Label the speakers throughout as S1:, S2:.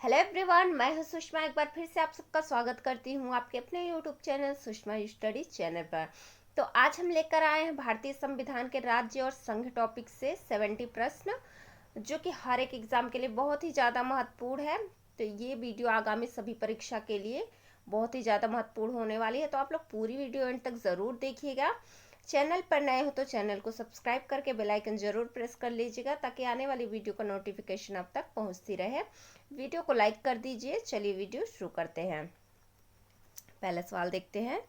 S1: Hello everyone, मैं हूं सुषमा। एक बार फिर से आप सबका स्वागत करती हूं आपके अपने YouTube channel Sushma studies channel पर। तो आज हम लेकर आए हैं भारतीय संविधान के राज्य और संघ टॉपिक से 70 प्रश्न, जो कि हर एक एग्जाम के लिए बहुत ही ज़्यादा महत्वपूर्ण है। तो ये वीडियो आगामी सभी परीक्षा के लिए बहुत ही ज़्यादा महत्वपूर्ण होने वाली है, तो आप लोग पूरी वीडियो एंड तक ज़रूर देखिएगा। चैनल पर नए हो तो चैनल को सब्सक्राइब करके बेल आइकन जरूर प्रेस कर लीजिएगा, ताकि आने वाली वीडियो का नोटिफिकेशन आप तक पहुंचती रहे। वीडियो को लाइक कर दीजिए। चलिए वीडियो शुरू करते हैं। पहला सवाल देखते हैं।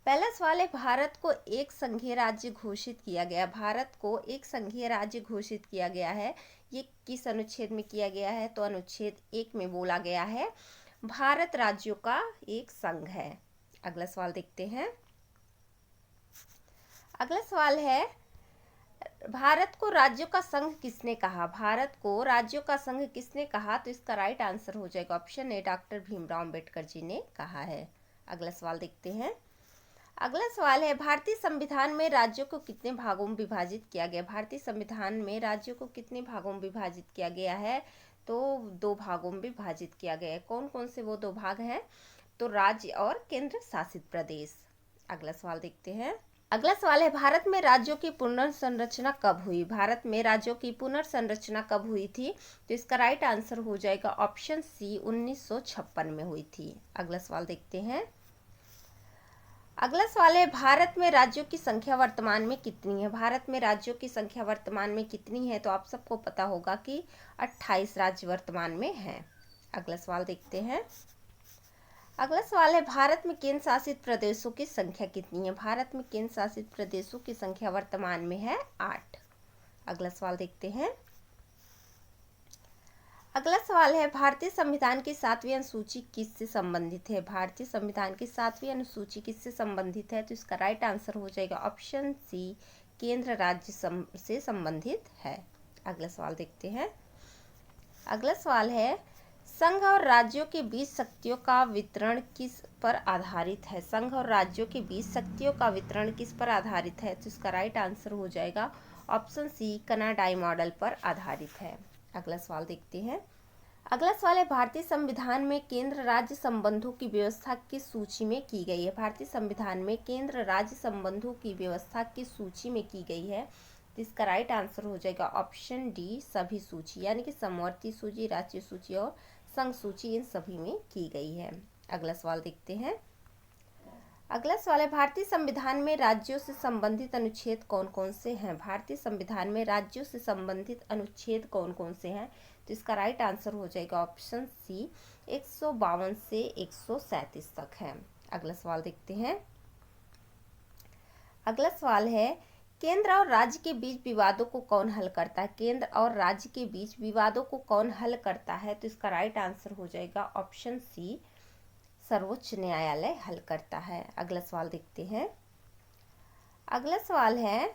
S1: पहला सवाल है, भारत को एक संघीय राज्य घोषित किया गया। भारत को एक संघीय राज्य घोषित किया गया है, ये किस अनुच्छेद में किया गया है? तो अनुच्छेद 1 में बोला गया है भारत राज्यों का एक संघ है। अगला सवाल देखते हैं। अगला सवाल है, भारत को राज्यों का संघ किसने कहा? भारत को राज्यों का संघ किसने कहा? तो इसका राइट आंसर हो जाएगा option A, doctor Bhimrao Ambedkar ji ने कहा है। अगला सवाल देखते हैं। अगला सवाल है, भारतीय संविधान में राज्यों को कितने भागों में विभाजित किया गया? भारतीय संविधान में राज्यों को कितने भागों में विभाजित किया गया है? तो 2 भागों में विभाजित किया गया है। कौन कौन से वो 2 भाग हैं? तो राज्य और केंद्र शासित प्रदेश। अगला सवाल देखते हैं। अगला सवाल है, भारत में राज्यों की पुनर्संरचना कब हुई? भारत में राज्यों की पुनर्संरचना कब हुई थी? तो इसका राइट आंसर हो जाएगा ऑप्शन सी, 1956 में हुई थी। अगला सवाल देखते हैं। अगला सवाल है, भारत में राज्यों की संख्या वर्तमान में कितनी है? भारत में राज्यों की संख्या वर्तमान में कितनी है? तो आप सबको पता होगा कि 28 राज्य वर्तमान में हैं। अगला सवाल देखते हैं। अगला सवाल है, भारत में केंद्र शासित प्रदेशों की संख्या कितनी है? भारत में केंद्र शासित प्रदेशों की संख्या वर्तमान में है 8। अगला सवाल देखते हैं। अगला सवाल है, भारतीय संविधान की 7वीं अनुसूची किससे संबंधित है? भारतीय संविधान की 7वीं अनुसूची किससे संबंधित है? तो इसका राइट आंसर हो जाएगा ऑप्शन सी, केंद्र राज्य से संबंधित है। अगला सवाल देखते हैं। अगला सवाल है, संघ और राज्यों के बीच शक्तियों का वितरण किस पर आधारित है? संघ और राज्यों के बीच शक्तियों का वितरण किस पर आधारित है? तो इसका राइट आंसर हो जाएगा ऑप्शन सी, कनाडाई मॉडल पर आधारित है। अगला सवाल देखते हैं। अगला सवाल है, भारतीय संविधान में केंद्र राज्य संबंधों की व्यवस्था किस सूची में की गई है? भारतीय संविधान में केंद्र राज्य संबंधों की व्यवस्था किस सूची में की गई है? तो इसका राइट आंसर हो जाएगा ऑप्शन डी, सभी सूची, यानी कि समवर्ती सूची, राज्य सूची और संघ सूची, इन सभी में की गई है। अगला सवाल देखते हैं। अगला सवाल है, भारतीय संविधान में राज्यों से संबंधित अनुच्छेद कौन कौन से हैं? भारतीय संविधान में राज्यों से संबंधित अनुच्छेद कौन कौन से हैं? तो इसका राइट आंसर हो जाएगा ऑप्शन सी, 152 से 137 तक है। अगला सवाल देखते हैं। अगला सवाल है, केंद्र और राज्य के बीच विवादों को कौन हल करता है? केंद्र और राज्य के बीच विवादों को कौन हल करता है? तो इसका राइट आंसर हो जाएगा ऑप्शन सी, सर्वोच्च न्यायालय हल करता है। अगला सवाल देखते हैं। अगला सवाल है,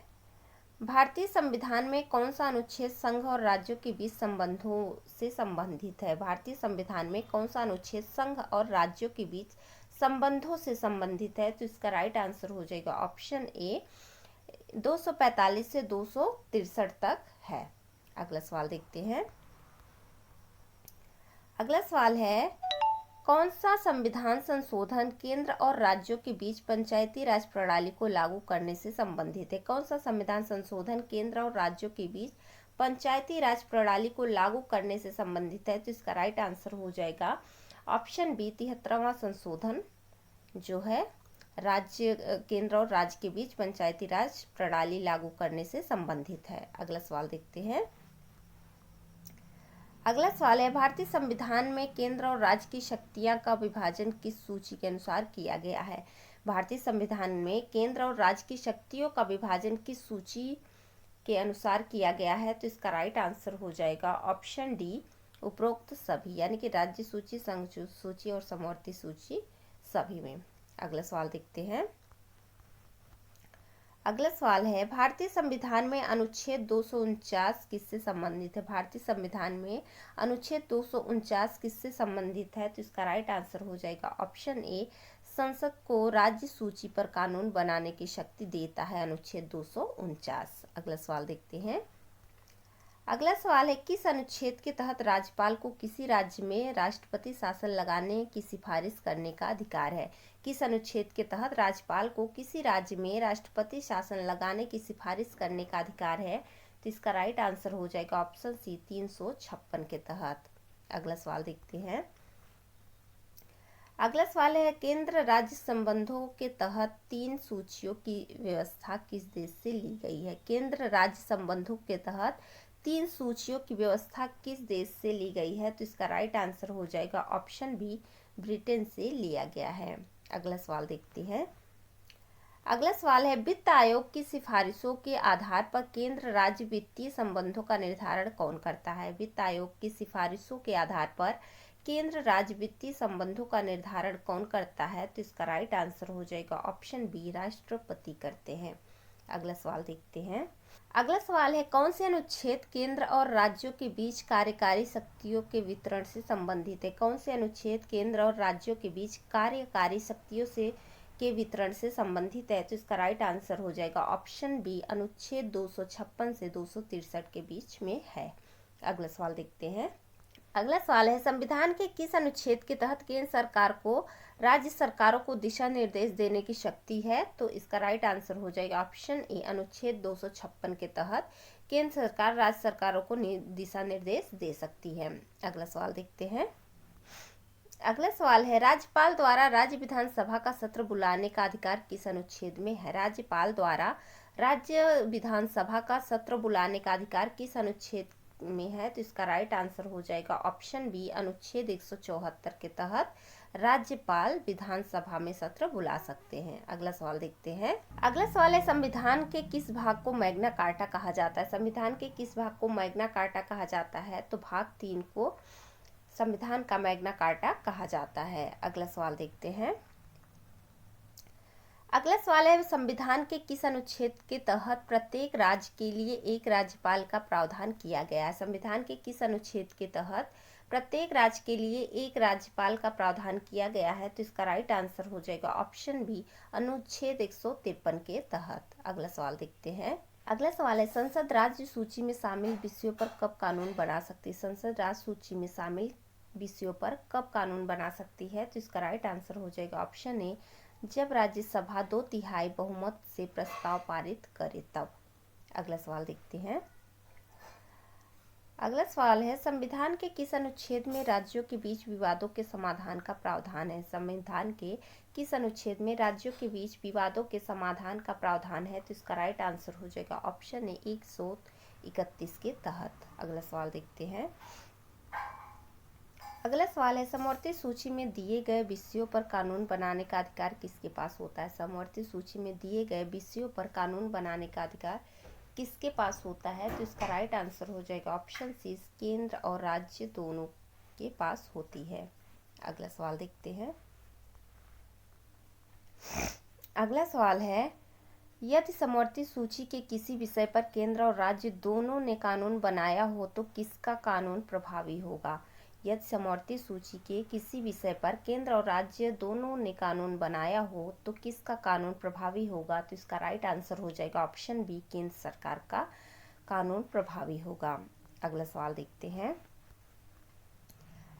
S1: भारतीय संविधान में कौन सा अनुच्छेद संघ और राज्यों के बीच संबंधों से संबंधित है? भारतीय संविधान में कौन सा अनुच्छेद संघ और राज्यों के बीच संबंधों से संबंधित है? तो इसका राइट आंसर हो जाएगा ऑप्शन ए, 245 से 263 तक है। अगला सवाल देखते हैं। अगला सवाल है, कौन सा संविधान संशोधन केंद्र और राज्यों के बीच पंचायती राज प्रणाली को लागू करने से संबंधित है? कौन सा संविधान संशोधन केंद्र और राज्यों के बीच पंचायती राज प्रणाली को लागू करने से संबंधित है? तो इसका राइट आंसर हो जाएगा ऑप्शन बी, 73वां संशोधन, जो है राज्य, केंद्र और राज्य के बीच पंचायती राज प्रणाली लागू करने से संबंधित है। अगला सवाल देखते हैं। अगला सवाल है, भारतीय संविधान में केंद्र और राज्य की शक्तियां का विभाजन किस सूची के अनुसार किया गया है? भारतीय संविधान में केंद्र और राज्य की शक्तियों का विभाजन किस सूची के अनुसार किया गया है? तो इसका राइट आंसर हो जाएगा ऑप्शन डी, उपरोक्त सभी, यानी कि राज्य सूची, संघ सूची और समवर्ती सूची, सभी में। अगला सवाल देखते हैं। अगला सवाल है, भारतीय संविधान में अनुच्छेद 249 किससे संबंधित है? भारतीय संविधान में अनुच्छेद 249 किससे संबंधित है? तो इसका राइट आंसर हो जाएगा ऑप्शन ए, संसद को राज्य सूची पर कानून बनाने की शक्ति देता है अनुच्छेद 249। अगला सवाल देखते हैं। अगला सवाल है, किस अनुच्छेद के तहत राज्यपाल को किसी राज्य में राष्ट्रपति शासन लगाने की सिफारिश करने का अधिकार है? किस अनुच्छेद के तहत राज्यपाल को किसी राज्य में राष्ट्रपति शासन लगाने की सिफारिश करने का अधिकार है? तो इसका राइट आंसर हो जाएगा ऑप्शन सी, 356 के तहत। अगला सवाल देखते हैं। अगला सवाल है, केंद्र राज्य संबंधों के तहत 3 सूचियों की व्यवस्था किस देश से ली गई है? केंद्र राज्य संबंधों के तहत 3 सूचियों की व्यवस्था किस देश से ली गई है? तो इसका राइट आंसर हो जाएगा ऑप्शन बी, ब्रिटेन से लिया गया है। अगला सवाल देखते हैं। अगला सवाल है, वित्त आयोग की सिफारिशों के आधार पर केंद्र राज्य वित्तीय संबंधों का निर्धारण कौन करता है? वित्त आयोग की सिफारिशों के आधार पर केंद्र राज्य वित्तीय संबंधों का निर्धारण कौन करता है? तो इसका राइट आंसर हो जाएगा ऑप्शन बी, राष्ट्रपति करते हैं। अगला सवाल देखते हैं। अगला सवाल है, कौन से अनुच्छेद केंद्र और राज्यों के बीच कार्यकारी शक्तियों के वितरण से संबंधित है? कौन से अनुच्छेद केंद्र और राज्यों के बीच कार्यकारी शक्तियों से के वितरण से संबंधित है? तो इसका राइट आंसर हो जाएगा ऑप्शन बी, अनुच्छेद 256 से 263 के बीच में है। अगला सवाल देखते हैं। अगला सवाल है, संविधान के किस अनुच्छेद के तहत केंद्र सरकार को राज्य सरकारों को दिशा निर्देश देने की शक्ति है? तो इसका राइट आंसर हो जाएगा ऑप्शन ए, अनुच्छेद 256 के तहत केंद्र सरकार राज्य सरकारों को दिशा निर्देश दे सकती है। अगला सवाल देखते हैं। अगला सवाल है, राज्यपाल द्वारा राज्य विधानसभा का सत्र बुलाने का अधिकार किस अनुच्छेद में है? राज्यपाल द्वारा राज्य विधानसभा का सत्र बुलाने का अधिकार किस अनुच्छेद में है? तो इसका राइट आंसर हो जाएगा ऑप्शन बी, अनुच्छेद 174 के तहत राज्यपाल विधानसभा में सत्र बुला सकते हैं। अगला सवाल देखते हैं। अगला सवाल है, संविधान के किस भाग को मैग्ना कार्टा कहा जाता है? संविधान के किस भाग को मैग्ना कार्टा कहा जाता है? तो भाग 3 को संविधान का मैग्ना कार्टा कहा जाता है। अगला सवाल देखते हैं। अगला सवाल है, संविधान के किस अनुच्छेद के तहत प्रत्येक राज्य के लिए एक राज्यपाल का प्रावधान किया गया है? संविधान के किस अनुच्छेद के तहत प्रत्येक राज्य के लिए एक राज्यपाल का प्रावधान किया गया है? तो इसका राइट आंसर हो जाएगा ऑप्शन बी, अनुच्छेद 153 के तहत। अगला सवाल देखते हैं। अगला सवाल है, संसद राज्य सूची में शामिल विषयों पर कब कानून बना सकती है? संसद राज्य सूची में शामिल विषयों पर कब कानून बना सकती है? तो इसका राइट आंसर हो जाएगा ऑप्शन ए, जब राज्यसभा 2/3 बहुमत से प्रस्ताव पारित करे तब। अगला सवाल देखते हैं। अगला सवाल है, संविधान के किस अनुच्छेद में राज्यों के बीच विवादों के समाधान का प्रावधान है? संविधान के किस अनुच्छेद में राज्यों के बीच विवादों के समाधान का प्रावधान है? तो इसका राइट आंसर हो जाएगा ऑप्शन ए, 131 के तहत। अगला सवाल देखते हैं। अगला सवाल है, समवर्ती सूची में दिए गए विषयों पर कानून बनाने का अधिकार किसके पास होता है? समवर्ती सूची में दिए गए विषयों पर कानून बनाने का अधिकार किसके पास होता है? तो इसका राइट आंसर हो जाएगा ऑप्शन सी, केंद्र और राज्य दोनों के पास होती है। अगला सवाल देखते हैं। अगला सवाल है, यदि समवर्ती सूची के किसी विषय पर केंद्र और राज्य दोनों ने कानून बनाया हो तो किसका कानून प्रभावी होगा? यदि समवर्ती सूची के किसी विषय पर केंद्र और राज्य दोनों ने कानून बनाया हो तो किसका कानून प्रभावी होगा? तो इसका राइट आंसर हो जाएगा ऑप्शन बी, केंद्र सरकार का कानून प्रभावी होगा। अगला सवाल देखते हैं।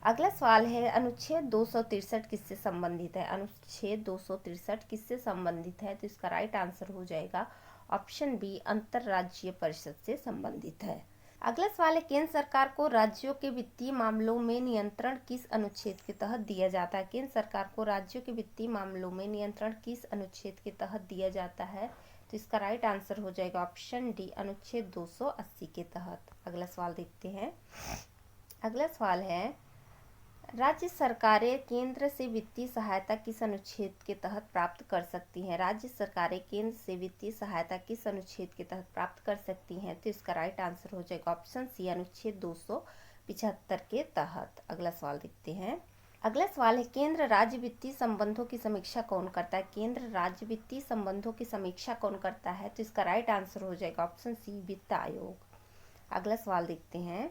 S1: अगला सवाल है, अनुच्छेद 263 किससे संबंधित है? अनुच्छेद 263 किससे संबंधित है? तो इसका राइट आंसर हो जाएगा ऑप्शन बी, अंतर्राज्यीय परिषद से संबंधित है। अगला सवाल है, केंद्र सरकार को राज्यों के वित्तीय मामलों में नियंत्रण किस अनुच्छेद के तहत दिया जाता है? केंद्र सरकार को राज्यों के वित्तीय मामलों में नियंत्रण किस अनुच्छेद के तहत दिया जाता है? तो इसका राइट आंसर हो जाएगा ऑप्शन डी, अनुच्छेद 280 के तहत। अगला सवाल देखते हैं। अगला सवाल है, राज्य सरकारें केंद्र से वित्तीय सहायता किस अनुच्छेद के तहत प्राप्त कर सकती हैं? राज्य सरकारें केंद्र से वित्तीय सहायता किस अनुच्छेद के तहत प्राप्त कर सकती हैं? तो इसका राइट आंसर हो जाएगा ऑप्शन सी, अनुच्छेद 275 के तहत। अगला सवाल देखते हैं। अगला सवाल है, केंद्र राज्य वित्तीय संबंधों की समीक्षा कौन करता है? केंद्र राज्य वित्तीय संबंधों की समीक्षा कौन करता है? तो इसका राइट आंसर हो जाएगा ऑप्शन सी, वित्त आयोग। अगला सवाल देखते हैं।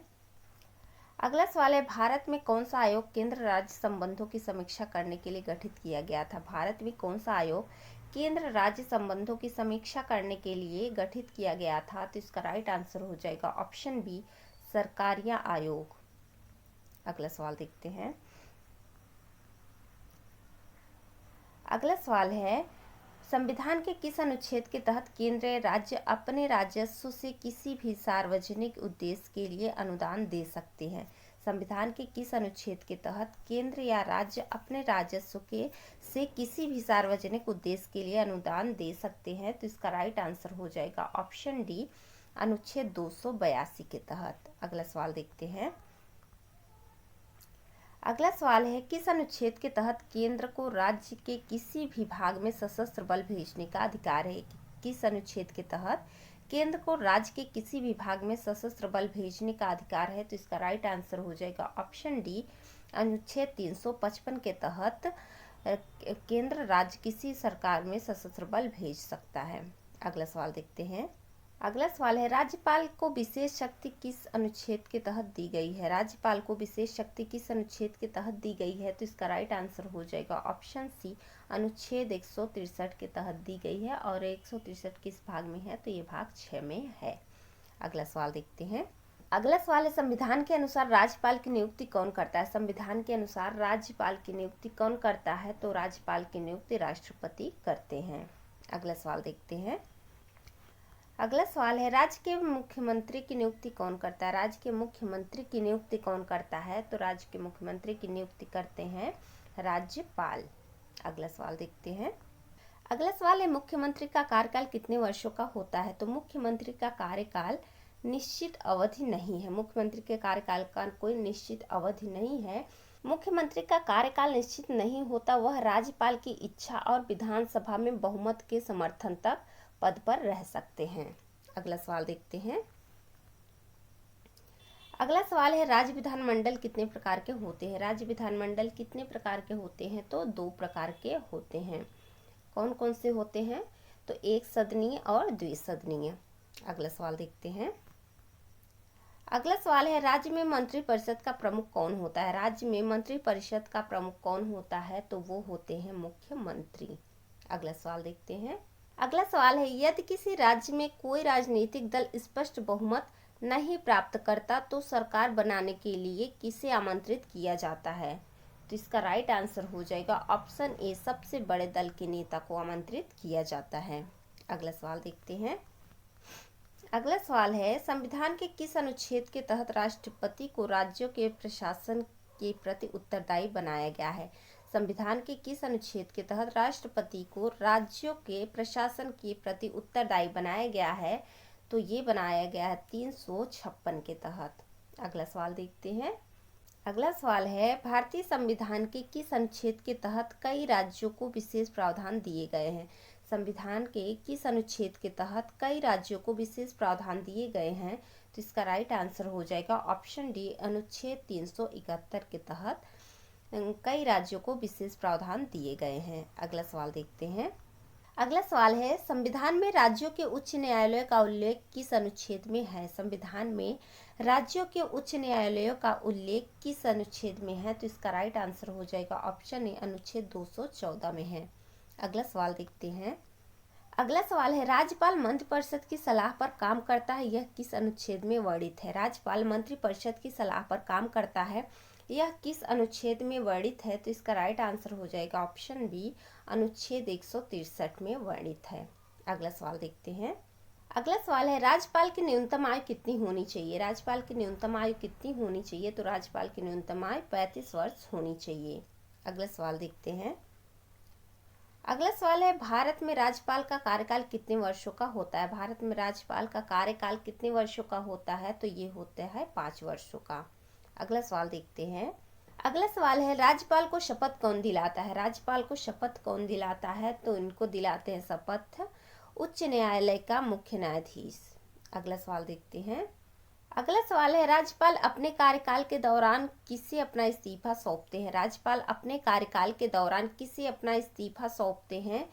S1: अगला सवाल है, भारत में कौन सा आयोग केंद्र राज्य संबंधों की समीक्षा करने के लिए गठित किया गया था? भारत में कौन सा आयोग केंद्र राज्य संबंधों की समीक्षा करने के लिए गठित किया गया था? तो इसका राइट आंसर हो जाएगा ऑप्शन बी, सरकारिया आयोग। अगला सवाल देखते हैं। अगला सवाल है, संविधान के किस अनुच्छेद के तहत केंद्र या राज्य अपने राजस्व से किसी भी सार्वजनिक उद्देश्य के लिए अनुदान दे सकते हैं? संविधान के किस अनुच्छेद के तहत केंद्र या राज्य अपने राजस्व के से किसी भी सार्वजनिक उद्देश्य के लिए अनुदान दे सकते हैं? तो इसका राइट आंसर हो जाएगा ऑप्शन डी, अनुच्छेद 282 के तहत। अगला सवाल देखते हैं। अगला सवाल है, किस अनुच्छेद के तहत केंद्र को राज्य के किसी भी भाग में सशस्त्र बल भेजने का अधिकार है? किस अनुच्छेद के तहत केंद्र को राज्य के किसी भी भाग में सशस्त्र बल भेजने का अधिकार है? तो इसका राइट आंसर हो जाएगा ऑप्शन डी, अनुच्छेद 355 के तहत केंद्र राज्य किसी सरकार में सशस्त्र बल भेज सकता है। अगला सवाल देखते हैं। अगला सवाल है, राज्यपाल को विशेष शक्ति किस अनुच्छेद के तहत दी गई है? राज्यपाल को विशेष शक्ति किस अनुच्छेद के तहत दी गई है? तो इसका राइट आंसर हो जाएगा ऑप्शन सी, अनुच्छेद 163 के तहत दी गई है। और 163 किस भाग में है? तो ये भाग 6 में है। अगला सवाल देखते हैं। अगला सवाल है, संविधान के अनुसार राज्यपाल की नियुक्ति कौन करता है? संविधान के अनुसार राज्यपाल की नियुक्ति कौन करता है? तो राज्यपाल की नियुक्ति राष्ट्रपति करते हैं। अगला सवाल देखते हैं। अगला सवाल है, राज्य के मुख्यमंत्री की नियुक्ति कौन करता है? राज्य के मुख्यमंत्री की नियुक्ति कौन करता है? तो राज्य के मुख्यमंत्री की नियुक्ति करते हैं राज्यपाल। अगला सवाल देखते हैं। अगला सवाल है, मुख्यमंत्री का कार्यकाल कितने वर्षों का होता है? तो मुख्यमंत्री का कार्यकाल निश्चित अवधि नहीं है। मुख्यमंत्री के कार्यकाल का कोई निश्चित अवधि नहीं है। मुख्यमंत्री का कार्यकाल निश्चित नहीं होता, वह राज्यपाल की इच्छा और विधानसभा में बहुमत के समर्थन तक पद पर रह सकते हैं। अगला सवाल देखते हैं। अगला सवाल है, राज्य विधानमंडल कितने प्रकार के होते हैं? राज्य विधानमंडल कितने प्रकार के होते हैं? तो 2 प्रकार के होते हैं। कौन कौन से होते हैं? तो एक सदनीय और द्विसदनीय। अगला सवाल देखते हैं। अगला सवाल है, राज्य में मंत्रिपरिषद का प्रमुख कौन होता है? राज्य में मंत्रिपरिषद का प्रमुख कौन होता है? तो वो होते हैं मुख्यमंत्री। अगला सवाल देखते हैं। अगला सवाल है, यदि किसी राज्य में कोई राजनीतिक दल स्पष्ट बहुमत नहीं प्राप्त करता तो सरकार बनाने के लिए किसे आमंत्रित किया जाता है? तो इसका राइट आंसर हो जाएगा ऑप्शन ए, सबसे बड़े दल के नेता को आमंत्रित किया जाता है। अगला सवाल देखते हैं। अगला सवाल है, संविधान के किस अनुच्छेद के तहत राष्ट्रपति को राज्यों के प्रशासन के प्रति उत्तरदायी बनाया गया है? संविधान के किस अनुच्छेद के तहत राष्ट्रपति को राज्यों के प्रशासन के प्रति उत्तरदायी बनाया गया है? तो ये बनाया गया है 356 के तहत। अगला सवाल देखते हैं। अगला सवाल है, भारतीय संविधान के किस अनुच्छेद के तहत कई राज्यों को विशेष प्रावधान दिए गए हैं? संविधान के किस अनुच्छेद के तहत कई राज्यों को विशेष प्रावधान दिए गए हैं? तो इसका राइट आंसर हो जाएगा ऑप्शन डी, अनुच्छेद 371 के तहत कई राज्यों को विशेष प्रावधान दिए गए हैं। अगला सवाल देखते हैं। अगला सवाल है, संविधान में राज्यों के उच्च न्यायालय का उल्लेख किस अनुच्छेद में है? संविधान में राज्यों के उच्च न्यायालयों का उल्लेख किस अनुच्छेद में है? तो इसका राइट आंसर हो जाएगा ऑप्शन ए, अनुच्छेद 214 में है। अगला सवाल देखते हैं। अगला सवाल है, राज्यपाल मंत्रिपरिषद की सलाह पर काम करता है, यह किस अनुच्छेद में वर्णित है? राज्यपाल मंत्रिपरिषद की सलाह पर काम करता है, यह किस अनुच्छेद में वर्णित है? तो इसका राइट आंसर हो जाएगा ऑप्शन बी, अनुच्छेद 163 में वर्णित है। अगला सवाल देखते हैं। अगला सवाल है, राज्यपाल की न्यूनतम आयु कितनी होनी चाहिए? राज्यपाल की न्यूनतम आयु कितनी होनी चाहिए? तो राज्यपाल की न्यूनतम आयु 35 वर्ष होनी चाहिए। अगला सवाल देखते हैं। अगला सवाल है, भारत में राज्यपाल का कार्यकाल कितने वर्षों का होता है? भारत में राज्यपाल का कार्यकाल कितने वर्षों का होता है? तो ये होता है 5 वर्षों का। अगला सवाल देखते हैं। अगला सवाल है, राज्यपाल को शपथ कौन दिलाता है? राज्यपाल को शपथ कौन दिलाता है? तो इनको दिलाते हैं शपथ उच्च न्यायालय का मुख्य न्यायाधीश। अगला सवाल देखते हैं। अगला सवाल है, राज्यपाल अपने कार्यकाल के दौरान किसे अपना इस्तीफा सौंपते हैं? राज्यपाल अपने कार्यकाल के दौरान किसे अपना इस्तीफा सौंपते हैं?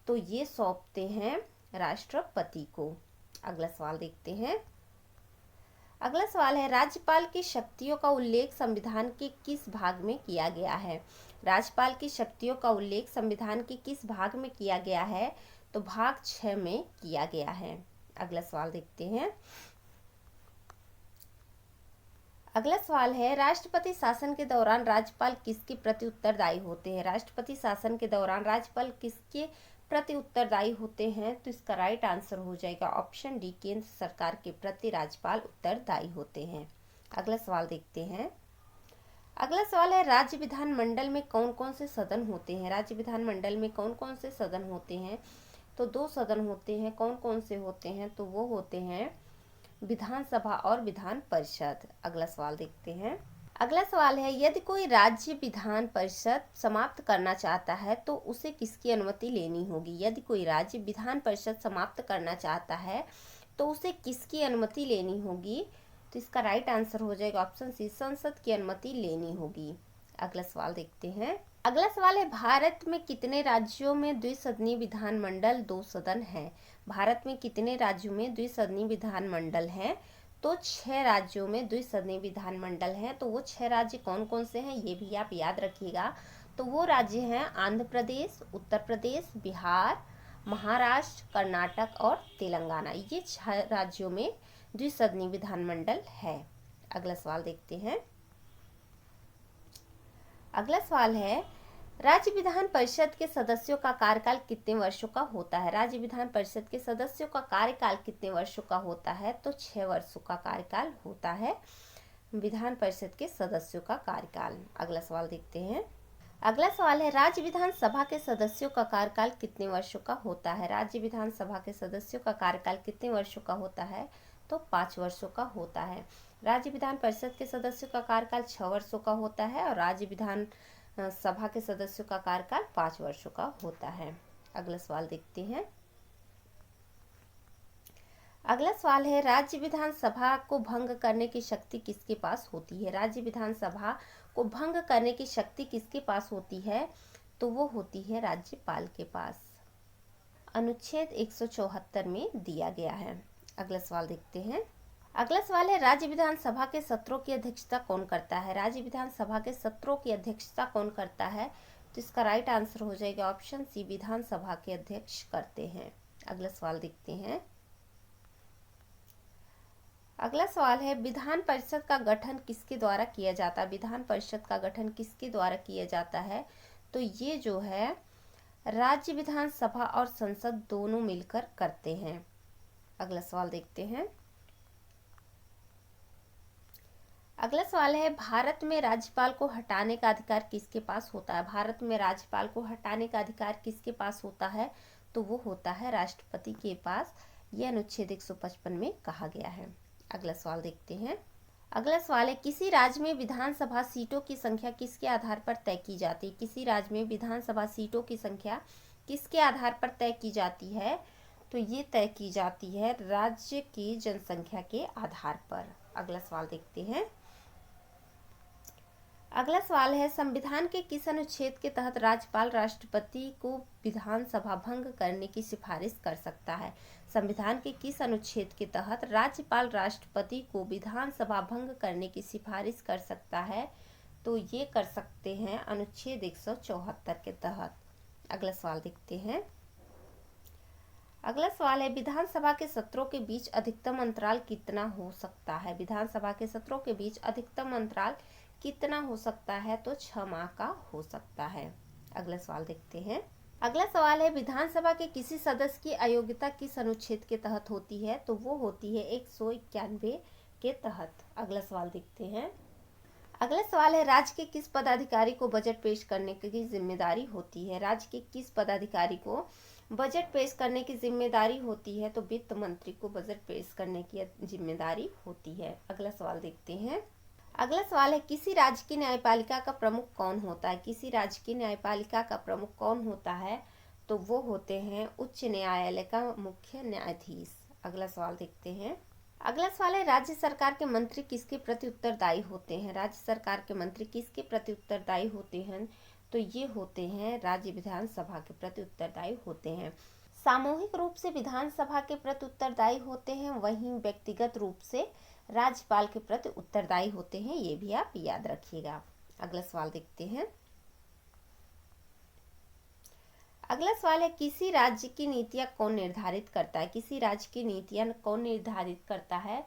S1: तो ये सौंपते हैं राष्ट्रपति को। अगला सवाल देखते हैं। अगला सवाल है, राज्यपाल की शक्तियों का उल्लेख संविधान के किस भाग में किया गया है? राज्यपाल की शक्तियों का उल्लेख संविधान के किस भाग में किया गया है? तो भाग 6 में किया गया है। अगला सवाल देखते हैं। अगला सवाल है, राष्ट्रपति शासन के दौरान राज्यपाल किसके प्रति उत्तरदायी होते हैं? राष्ट्रपति शासन के दौरान राज्यपाल किसके प्रति उत्तरदायी होते हैं? तो इसका राइट आंसर हो जाएगा ऑप्शन डी, केंद्र सरकार के प्रति राज्यपाल उत्तरदायी होते हैं। अगला सवाल देखते हैं। अगला सवाल है, राज्य विधानमंडल में कौन कौन से सदन होते हैं? राज्य विधानमंडल में कौन कौन से सदन होते हैं? तो 2 सदन होते हैं। कौन कौन से होते हैं? तो वो होते हैं विधानसभा और विधान परिषद। अगला सवाल देखते हैं। अगला सवाल है, यदि कोई राज्य विधान परिषद समाप्त करना चाहता है तो उसे किसकी अनुमति लेनी होगी? यदि कोई राज्य विधान परिषद समाप्त करना चाहता है तो उसे किसकी अनुमति लेनी होगी? तो इसका राइट आंसर हो जाएगा ऑप्शन सी, संसद की अनुमति लेनी होगी। अगला सवाल देखते हैं। अगला सवाल है, भारत में कितने राज्यों में द्विसदनीय विधानमंडल 2 सदन है? भारत में कितने राज्यों में द्विसदनीय विधानमंडल है? तो 6 राज्यों में द्विसदनीय विधानमंडल है। तो वो 6 राज्य कौन कौन से हैं ये भी आप याद रखिएगा। तो वो राज्य हैं आंध्र प्रदेश, उत्तर प्रदेश, बिहार, महाराष्ट्र, कर्नाटक और तेलंगाना। ये 6 राज्यों में द्विसदनीय विधानमंडल है। अगला सवाल देखते हैं। अगला सवाल है, राज्य विधान परिषद के सदस्यों का कार्यकाल कितने वर्षों का होता है? राज्य विधान परिषद के सदस्यों का कार्यकाल कितने वर्षों का होता है? तो 6 वर्षों का कार्यकाल होता है विधान परिषद के सदस्यों का कार्यकाल। अगला सवाल देखते हैं। अगला सवाल है, राज्य विधानसभा के सदस्यों का कार्यकाल कितने वर्षों का होता है? राज्य विधानसभा के सदस्यों का कार्यकाल कितने वर्षों का होता है? तो 5 वर्षों का होता है। राज्य विधान परिषद के सदस्यों का कार्यकाल 6 वर्षों का होता है और राज्य विधान सभा के सदस्यों का कार्यकाल 5 वर्षों का होता है। अगला सवाल देखते हैं। अगला सवाल है, राज्य विधानसभा को भंग करने की शक्ति किसके पास होती है? राज्य विधानसभा को भंग करने की शक्ति किसके पास होती है? तो वो होती है राज्यपाल के पास। अनुच्छेद 174 में दिया गया है। अगला सवाल देखते हैं। अगला सवाल है, राज्य विधानसभा के सत्रों की अध्यक्षता कौन करता है? राज्य विधानसभा के सत्रों की अध्यक्षता कौन करता है? तो इसका राइट आंसर हो जाएगा ऑप्शन सी, विधानसभा के अध्यक्ष करते हैं। अगला सवाल देखते हैं। अगला सवाल है, विधान परिषद का गठन किसके द्वारा किया जाता है? विधान परिषद का गठन किसके द्वारा किया जाता है? तो ये जो है राज्य विधानसभा और संसद दोनों मिलकर करते हैं। अगला सवाल देखते हैं। अगला सवाल है, भारत में राज्यपाल को हटाने का अधिकार किसके पास होता है? भारत में राज्यपाल को हटाने का अधिकार किसके पास होता है? तो वो होता है राष्ट्रपति के पास। यह अनुच्छेद 155 में कहा गया है। अगला सवाल देखते हैं। अगला सवाल है, किसी राज्य में विधानसभा सीटों की संख्या किसके आधार पर तय की जाती है? किसी राज्य में विधानसभा सीटों की संख्या किसके आधार पर तय की जाती है? तो ये तय की जाती है राज्य की जनसंख्या के आधार पर। अगला सवाल देखते हैं। अगला सवाल है, संविधान के किस अनुच्छेद के तहत राज्यपाल राष्ट्रपति को विधानसभा भंग करने की सिफारिश कर सकता है? संविधान के किस अनुच्छेद के तहत राज्यपाल राष्ट्रपति को विधानसभा भंग करने की सिफारिश कर सकता है? तो ये कर सकते हैं अनुच्छेद 174 के तहत। अगला सवाल देखते हैं। अगला सवाल है, विधानसभा के सत्रों के बीच अधिकतम अंतराल कितना हो सकता है? विधानसभा के सत्रों के बीच अधिकतम अंतराल कितना हो सकता है? तो 6 माह का हो सकता है। अगला सवाल देखते हैं। अगला सवाल है, विधानसभा के किसी सदस्य की अयोग्यता किस अनुच्छेद के तहत होती है? तो वो होती है 191 के तहत। अगला सवाल देखते हैं। अगला सवाल है, राज्य के किस पदाधिकारी को बजट पेश करने की जिम्मेदारी होती है? राज्य के किस पदाधिकारी को बजट पेश करने की जिम्मेदारी होती है? तो वित्त मंत्री को बजट पेश करने की जिम्मेदारी होती है। अगला सवाल देखते हैं। अगला सवाल है, किसी राज्य की न्यायपालिका का प्रमुख कौन होता है? किसी राज्य की न्यायपालिका का प्रमुख कौन होता है? तो वो होते हैं उच्च न्यायालय का मुख्य न्यायाधीश। अगला सवाल देखते हैं। अगला सवाल है, राज्य सरकार के मंत्री किसके प्रति उत्तरदायी होते हैं? राज्य सरकार के मंत्री किसके प्रति उत्तरदायी होते हैं? तो ये होते हैं राज्य विधानसभा के प्रति उत्तरदायी होते हैं। सामूहिक रूप से विधानसभा के प्रति उत्तरदायी होते हैं, वहीं व्यक्तिगत रूप से राज्यपाल के प्रति उत्तरदायी होते हैं। ये भी आप याद रखिएगा। अगला सवाल देखते हैं। अगला सवाल है, किसी राज्य की नीतियां कौन निर्धारित करता है? किसी राज्य की नीतियां कौन निर्धारित करता है?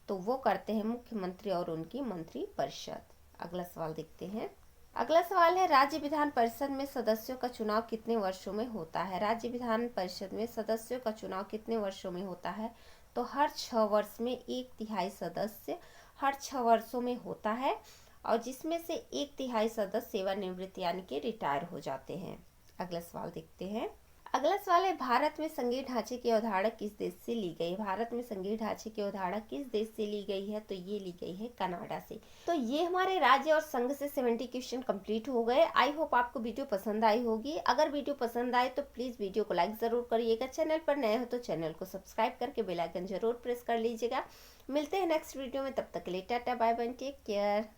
S1: तो वो करते हैं मुख्यमंत्री और उनकी मंत्रिपरिषद। अगला सवाल देखते हैं। अगला सवाल है, राज्य विधान परिषद में सदस्यों का चुनाव कितने वर्षों में होता है? राज्य विधान परिषद में सदस्यों का चुनाव कितने वर्षों में होता है? तो हर 6 वर्ष में 1/3 सदस्य हर 6 वर्षों में होता है, और जिसमें से 1/3 सदस्य सेवानिवृत्त यानी कि रिटायर हो जाते हैं। अगला सवाल देखते हैं। अगला सवाल है, भारत में संघीय ढांचे की अवधारणा किस देश से ली गई? भारत में संघीय ढांचे की अवधारणा किस देश से ली गई है? तो ये ली गई है कनाडा से। तो ये हमारे राज्य और संघ से 70 क्वेश्चन कंप्लीट हो गए। आई होप आपको वीडियो पसंद आई होगी। अगर वीडियो पसंद आए तो प्लीज़ वीडियो को लाइक ज़रूर करिएगा। चैनल पर नए हो तो चैनल को सब्सक्राइब करके बेल आइकन जरूर प्रेस कर लीजिएगा। मिलते हैं नेक्स्ट वीडियो में, तब तक के लिए tata bye bye, take care.